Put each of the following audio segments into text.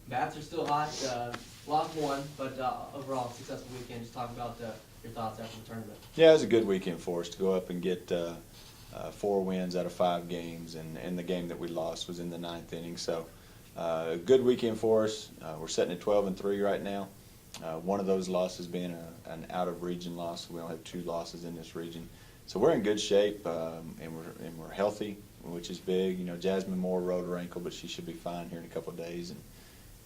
Bats are still hot. Lost one, but overall successful weekend. Just talk about your thoughts after the tournament. Yeah, it was a good weekend for us to go up and get 4 wins out of 5 games, and the game that we lost was in the 9th inning. So a good weekend for us. We're sitting at 12-3 right now. One of those losses being an out-of-region loss. We only have 2 losses in this region. So we're in good shape, and we're healthy, which is big. You know, Jasmine Moore rolled her ankle, but she should be fine here in a couple of days.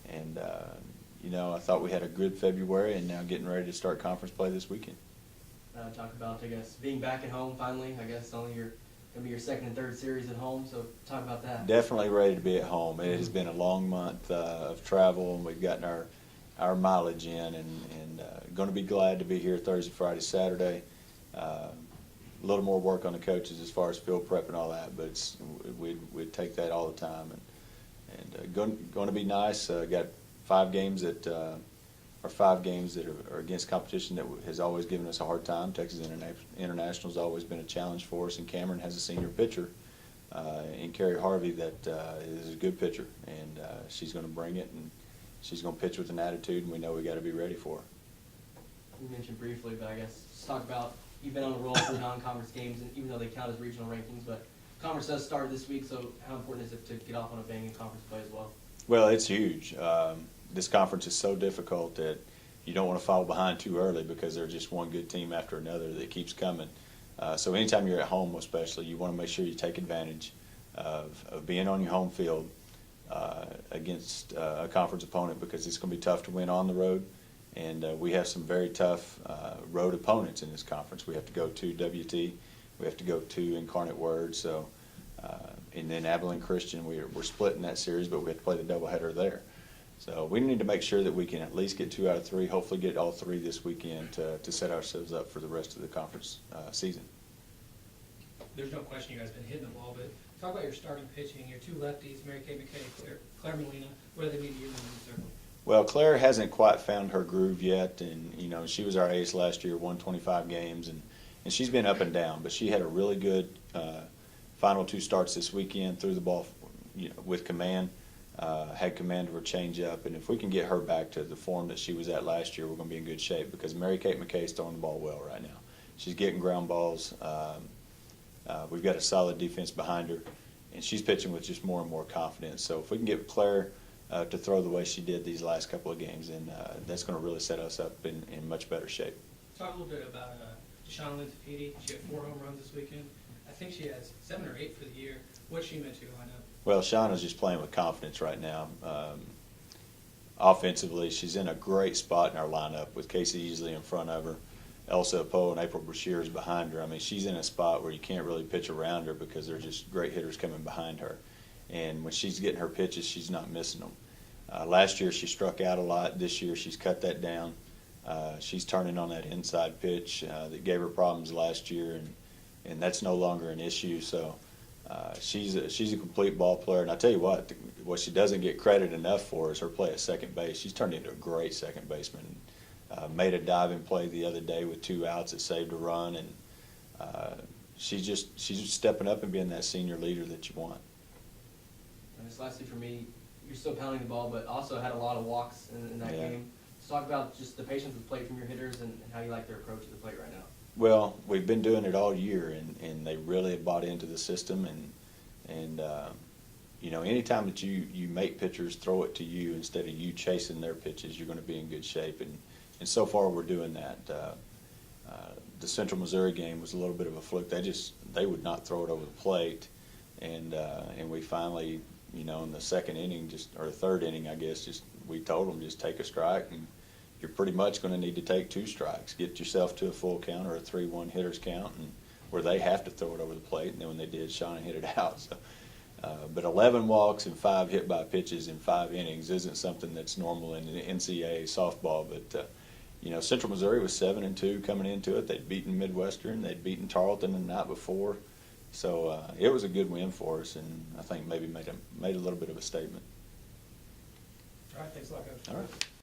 And you know, I thought we had a good February, and now getting ready to start conference play this weekend. Talk about, I guess, being back at home finally. I guess only going to be your 2nd and 3rd series at home, so talk about that. Definitely ready to be at home. It has been a long month of travel, and we've gotten our mileage in, and going to be glad to be here Thursday, Friday, Saturday. A little more work on the coaches as far as field prep and all that, but we'd take that all the time. And going to be nice. Got 5 games that are against competition that has always given us a hard time. Texas International has always been a challenge for us, and Cameron has a senior pitcher in Carrie Harvey that is a good pitcher, and she's going to bring it, and she's going to pitch with an attitude, and we know we got to be ready for her. You mentioned briefly, but I guess just talk about you've been on a roll for non-conference games, and even though they count as regional rankings, but conference does start this week, so how important is it to get off on a bang in conference play as well? Well, it's huge. This conference is so difficult that you don't want to fall behind too early because there's just one good team after another that keeps coming. So anytime you're at home especially, you want to make sure you take advantage of being on your home field against a conference opponent, because it's going to be tough to win on the road. And we have some very tough road opponents in this conference. We have to go to WT. We have to go to Incarnate Word. So, and then Abilene Christian, we're splitting that series, but we have to play the doubleheader there. So we need to make sure that we can at least get 2 out of 3, hopefully get all 3 this weekend to set ourselves up for the rest of the conference season. There's no question you guys have been hitting the ball, but talk about your starting pitching, your 2 lefties, Mary Kay McKay, Claire Molina. What do they mean to you in the circle? Well, Claire hasn't quite found her groove yet, and you know, she was our ace last year, won 25 games, and she's been up and down, but she had a really good final 2 starts this weekend, threw the ball with command, had command of her changeup, and if we can get her back to the form that she was at last year, we're going to be in good shape, because Mary Kate McKay is throwing the ball well right now. She's getting ground balls. We've got a solid defense behind her, and she's pitching with just more and more confidence. So if we can get Claire to throw the way she did these last couple of games, then that's going to really set us up in much better shape. Talk a little bit about Deshawn Lintafiti. She had 4 home runs this weekend. I think she has 7 or 8 for the year. What's she meant to your lineup? Well, Shauna's just playing with confidence right now. Offensively, she's in a great spot in our lineup with Casey Easley in front of her. Elsa Poe and April Brashear is behind her. I mean, she's in a spot where you can't really pitch around her because there's just great hitters coming behind her. And when she's getting her pitches, she's not missing them. Last year, she struck out a lot. This year, she's cut that down. She's turning on that inside pitch that gave her problems last year, and that's no longer an issue. So she's a complete ball player. And I tell you what she doesn't get credit enough for is her play at second base. She's turned into a great second baseman. Made a diving play the other day with 2 outs that saved a run, and she's just stepping up and being that senior leader that you want. And just lastly for me, you're still pounding the ball, but also had a lot of walks in that game. Let's talk about just the patience with plate from your hitters and how you like their approach to the plate right now. Well, we've been doing it all year, and they really have bought into the system. And you know, anytime that you make pitchers throw it to you instead of you chasing their pitches, you're going to be in good shape. And so far, we're doing that. The Central Missouri game was a little bit of a fluke. They would not throw it over the plate, and we finally, you know, in the 2nd inning, or 3rd inning, I guess, we told them just take a strike, and you're pretty much going to need to take 2 strikes, get yourself to a full count or a 3-1 hitters count, and where they have to throw it over the plate. And then when they did, Shauna hit it out. So, but 11 walks and 5 hit by pitches in 5 innings isn't something that's normal in the NCAA softball. But you know, Central Missouri was 7-2 coming into it. They'd beaten Midwestern, they'd beaten Tarleton the night before. So it was a good win for us, and I think maybe made a little bit of a statement. All right, thanks a lot, Coach. All right.